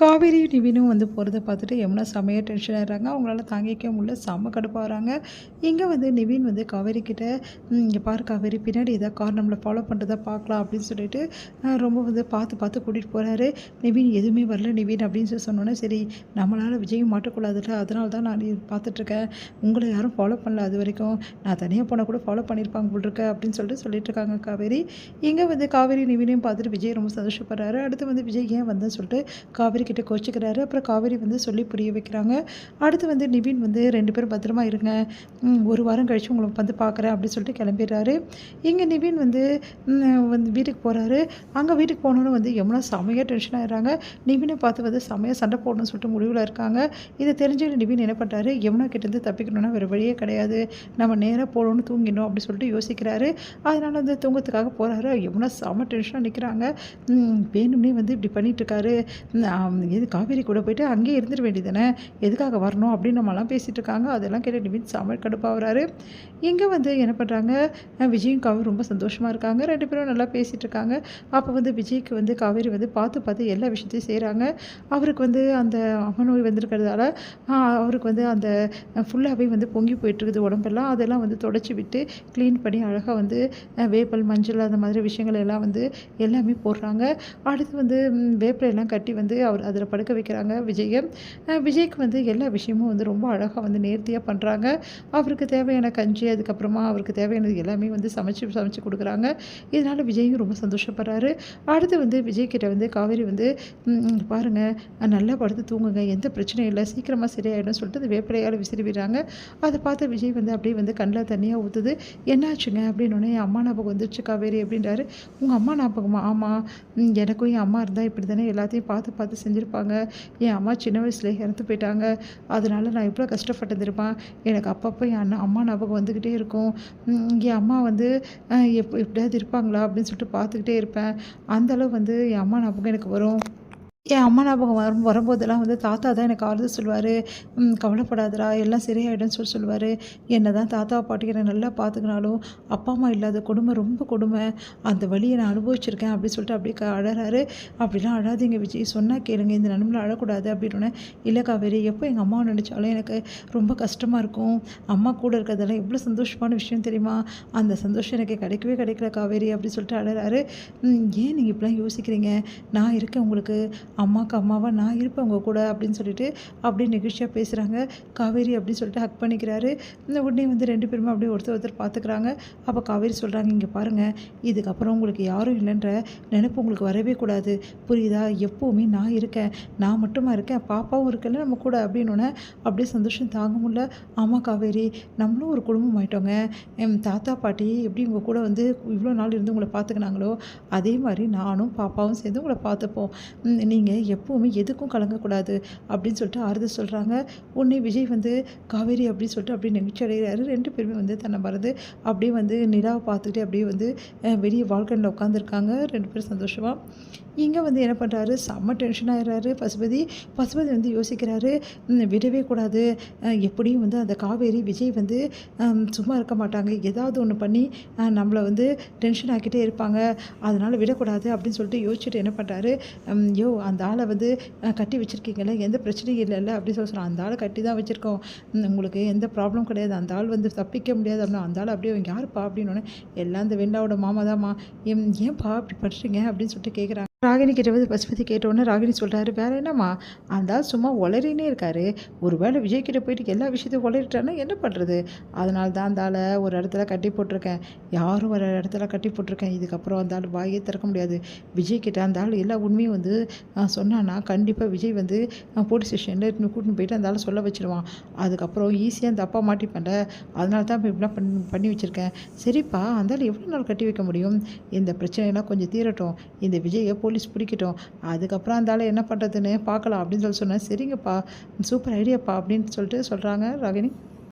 காவேரியும் நிவினும் வந்து போகிறத பார்த்துட்டு யமுனா செமையாக டென்ஷன் ஆயிடுறாங்க. அவங்களால தாங்கிக்க முடியல, செம்ம கடுப்பாகிறாங்க. இங்கே வந்து நிவின் வந்து காவேரி கிட்ட இங்கே பாரு காவேரி, பின்னாடி ஏதாவது கார் நம்மளை ஃபாலோ பண்ணுறதா பார்க்கலாம் அப்படின்னு சொல்லிட்டு ரொம்ப வந்து பார்த்து பார்த்து கூட்டிகிட்டு போகிறாரு. நிவின் எதுவுமே வரல நிவின் அப்படின்னு சொல்லி சொன்னோன்னே, சரி நம்மளால் விஜயும் மாட்டக்கூடாதுல்ல, அதனால தான் நான் பார்த்துட்ருக்கேன், உங்களை யாரும் ஃபாலோ பண்ணல, அது வரைக்கும் நான் தனியாக போனால் கூட ஃபாலோ பண்ணியிருப்பாங்க போல் இருக்க அப்படின்னு சொல்லிட்டு இருக்காங்க காவேரி. இங்கே வந்து காவேரி நிவினையும் பார்த்துட்டு விஜய் ரொம்ப சந்தோஷப்படுறாரு. அடுத்து வந்து விஜய் ஏன் வந்தேன்னு சொல்லிட்டு காவேரி கிட்ட கோச்சிக்கிறாரு. அப்புறம் காவேரி வந்து சொல்லி புரிய வைக்கிறாங்க. அடுத்து வந்து நிவின் வந்து 2 பேரும் பத்திரமா இருங்க, ஒரு வாரம் கழிச்சு உங்களை வந்து பார்க்குறேன் அப்படின்னு சொல்லிட்டு கிளம்பிடுறாரு. இங்கே நிவின் வந்து வீட்டுக்கு போகிறாரு. அங்கே வீட்டுக்கு போனோன்னு வந்து யமுனா செமையாக டென்ஷன் ஆகிடுறாங்க. நிவினை பார்த்து வந்து செமையாக சண்டை போடணும்னு சொல்லிட்டு முடிவில் இருக்காங்க. இதை தெரிஞ்சுக்கிட்டு நிவின் என்ன பண்ணுறாரு, யமுனா கிட்டேருந்து தப்பிக்கணும்னா வேறு வழியே கிடையாது, நம்ம நேராக போகணுன்னு தூங்கிடணும் அப்படின்னு சொல்லிட்டு யோசிக்கிறாரு. அதனால் வந்து தூங்கத்துக்காக போகிறாரு. யமுனா செம டென்ஷனாக நிற்கிறாங்க. வேணும்னே வந்து இப்படி பண்ணிகிட்ருக்காரு, எது காவேரி கூட போயிட்டு அங்கேயே இருந்துட வேண்டியதானே, எதுக்காக வரணும் அப்படின்னு நம்மலாம் பேசிகிட்டு இருக்காங்க. அதெல்லாம் கேட்டு நிவின் செம கடுப்பாகிறாரு. இங்கே வந்து என்ன பண்ணுறாங்க, விஜயும் காவேரி ரொம்ப சந்தோஷமாக இருக்காங்க. 2 பேரும் நல்லா பேசிகிட்டு இருக்காங்க. அப்போ வந்து விஜய்க்கு வந்து காவேரி வந்து பார்த்து பார்த்து எல்லா விஷயத்தையும் செய்கிறாங்க. அவருக்கு வந்து அந்த அமநோய் வந்திருக்கிறதால அவருக்கு வந்து அந்த ஃபுல்லாகவே வந்து பொங்கி போயிட்டுருக்குது உடம்பெல்லாம். அதெல்லாம் வந்து தொடச்சி விட்டு க்ளீன் பண்ணி அழகாக வந்து வேப்பல் மஞ்சள் அந்த மாதிரி விஷயங்கள் எல்லாம் வந்து எல்லாமே போடுறாங்க. அடுத்து வந்து வேப்பிலையெல்லாம் கட்டி வந்து அவர் அதில் படுக்க வைக்கிறாங்க விஜயை. விஜய்க்கு வந்து எல்லா விஷயமும் வந்து ரொம்ப அழகாக வந்து நேர்த்தியாக பண்ணுறாங்க. அவருக்கு தேவையான கஞ்சி, அதுக்கப்புறமா அவருக்கு தேவையானது எல்லாமே வந்து சமைச்சு கொடுக்குறாங்க. இதனால் விஜயும் ரொம்ப சந்தோஷப்படுறாரு. அடுத்து வந்து விஜய்கிட்ட வந்து காவேரி வந்து பாருங்கள், நல்லா படுத்து தூங்குங்க, எந்த பிரச்சனையும் இல்லை, சீக்கிரமாக சரியாயிடும் சொல்லிட்டு அந்த வேப்பிலையால் விசிறி விடுறாங்க. அதை பார்த்து விஜய் வந்து அப்படியே வந்து கண்ணில் தண்ணியாக ஊற்றுது. என்னாச்சுங்க அப்படின்னோடனே, என் அம்மா ஞாபகம் வந்துருச்சு காவேரி அப்படின்றாரு. உங்கள் அம்மா ஞாபகமா? ஆமாம், எனக்கும் என் அம்மா இருந்தால் இப்படி தானே எல்லாத்தையும் பார்த்து பார்த்து செஞ்சுருப்பாங்க. என் அம்மா சின்ன வயசுல இறந்து போயிட்டாங்க, அதனால நான் எவ்வளோ கஷ்டப்பட்டுருப்பேன். எனக்கு அப்பப்போ என் அம்மா ஞாபகம் வந்துக்கிட்டே இருக்கும். என் அம்மா வந்து எப்படியாவது இருப்பாங்களா அப்படின்னு சொல்லிட்டு பார்த்துக்கிட்டே இருப்பேன். அந்தளவு வந்து என் அம்மா ஞாபகம் எனக்கு வரும். என் அம்மா ஞாபகம் வரும்போதெல்லாம் வந்து தாத்தா தான் எனக்கு ஆறுதல் சொல்லுவார். கவலைப்படாதடா, எல்லாம் சரியாயிடும்னு சொல்லுவார். என்ன தான் தாத்தா பாட்டிக்கு என்னை நல்லா பார்த்துக்கினாலும் அப்பா அம்மா இல்லாத கொடுமை ரொம்ப கொடுமை, அந்த வழியை நான் அனுபவிச்சிருக்கேன் அப்படின்னு சொல்லிட்டு அப்படியே அழறாரு. அப்படிலாம் அழாதீங்க விஜய், சொன்னால் கேளுங்க, இந்த நிலமையில அழக்கூடாது அப்படின்னு. இல்லை காவேரி, எப்போ எங்கள் அம்மாவை நினச்சாலும் எனக்கு ரொம்ப கஷ்டமாக இருக்கும். அம்மா கூட இருக்கிறதெல்லாம் எவ்வளோ சந்தோஷமான விஷயம் தெரியுமா, அந்த சந்தோஷம் எனக்கு கிடைக்கவே கிடைக்கல காவேரி அப்படின்னு சொல்லிட்டு அழறாரு. ஏன் நீங்கள் இப்படிலாம் யோசிக்கிறீங்க, நான் இருக்கேன் உங்களுக்கு, அம்மாவுக்கு அம்மாவா நான் இருப்பேன் உங்கள் கூட அப்படின்னு சொல்லிட்டு அப்படியே நெகிழ்ச்சியாக பேசுகிறாங்க. காவேரி அப்படின்னு சொல்லிட்டு ஹக் பண்ணிக்கிறாரு. இந்த உடனே வந்து 2 பேருமே அப்படியே ஒருத்தர் பார்த்துக்கிறாங்க. அப்போ காவேரி சொல்கிறாங்க, இங்கே பாருங்கள், இதுக்கப்புறம் உங்களுக்கு யாரும் இல்லைன்ற நினைப்பு உங்களுக்கு வரவே கூடாது, புரியுதா, எப்போவுமே நான் இருக்கேன், நான் மட்டுமா இருக்கேன், பாப்பாவும் இருக்கல நம்ம கூட அப்படின்னோடனே அப்படியே சந்தோஷம் தாங்க முடியல. ஆமாம் காவேரி, நம்மளும் ஒரு குடும்பம் ஆகிட்டோங்க, தாத்தா பாட்டி எப்படி உங்கள் கூட வந்து இவ்வளோ நாள் இருந்து உங்களை பார்த்துக்கினாங்களோ அதே மாதிரி நானும் பாப்பாவும் சேர்ந்து உங்களை பார்த்துப்போம், நீங்கள் எப்போவுமே எதுக்கும் கலங்கக்கூடாது அப்படின்னு சொல்லிட்டு ஆறுதல் சொல்கிறாங்க. உடனே விஜய் வந்து காவேரி அப்படின்னு சொல்லிட்டு அப்படியே நெகிழ்ச்சி அடைகிறாரு. 2 பேருமே வந்து தன்னை மறந்து அப்படியே வந்து நிலாவை பார்த்துக்கிட்டு அப்படியே வந்து வெளியே பால்கனியில் உட்காந்துருக்காங்க 2 பேரும் சந்தோஷமாக. இங்கே வந்து என்ன பண்ணுறாரு, செம்ம டென்ஷன் ஆகிடுறாரு பசுபதி. வந்து யோசிக்கிறாரு, விடவே கூடாது, எப்படியும் வந்து அந்த காவேரி விஜய் வந்து சும்மா இருக்க மாட்டாங்க, ஏதாவது ஒன்று பண்ணி நம்மளை வந்து டென்ஷன் ஆக்கிட்டே இருப்பாங்க, அதனால் விடக்கூடாது அப்படின்னு சொல்லிட்டு யோசிச்சுட்டு என்ன பண்ணுறாரு, அந்த ஆளை வந்து கட்டி வச்சுருக்கீங்களே, எந்த பிரச்சனையும் இல்லைல்ல அப்படின்னு சொல்கிறான். அந்த ஆளை கட்டி தான் வச்சுருக்கோம், உங்களுக்கு எந்த ப்ராப்ளம் கிடையாது, அந்த ஆள் வந்து தப்பிக்க முடியாது அப்படின்னா, அந்த ஆள் அப்படியே யாருப்பா அப்படின்னோடனே, எல்லாம் அந்த வெண்டாவோட மாமா தான்மா, ஏன்ப்பா அப்படி பண்ணுறீங்க அப்படின்னு சொல்லிட்டு கேட்குறாங்க. ராகினி கிட்ட வந்து பசுபதி கேட்டோன்னே ராகினி சொல்கிறாரு, வேறு என்னம்மா, அந்த ஆள் சும்மா உளறினே இருக்காரு, ஒரு வேளை விஜய் கிட்ட போயிட்டு எல்லா விஷயத்தையும் உளறிட்டான்னா என்ன பண்ணுறது, அதனால தான் அந்த ஆளை ஒரு இடத்துல கட்டி போட்டிருக்கேன், யாரும் ஒரு இடத்துல கட்டி போட்டிருக்கேன், இதுக்கப்புறம் அந்த ஆள் வாயே திறக்க முடியாது, விஜய் கிட்ட அந்த ஆள் எல்லா உண்மையும் வந்து சொன்னான்னா கண்டிப்பாக விஜய் வந்து போலீஸ் ஸ்டேஷனில் கூட்டின்னு போயிட்டு அந்த ஆளை சொல்ல வச்சுருவான், அதுக்கப்புறம் ஈஸியாக அந்த அப்பா மாட்டிப்பேன்ல, அதனால தான் இப்போ இப்படிலாம் பண்ணி வச்சுருக்கேன். சரிப்பா, அந்த ஆள் எவ்வளோ நாள் கட்டி வைக்க முடியும், இந்த பிரச்சனைலாம் கொஞ்சம் தீரட்டும், இந்த விஜயை போலீஸ் பிடிக்கட்டும், அதுக்கப்புறம் அந்த ஆளை என்ன பண்ணுறதுன்னு பார்க்கலாம் அப்படின்னு சொல்லி சொன்னேன். சரிங்கப்பா, சூப்பர் ஐடியாப்பா அப்படின்னு சொல்லிட்டு சொல்கிறாங்க ராகினி.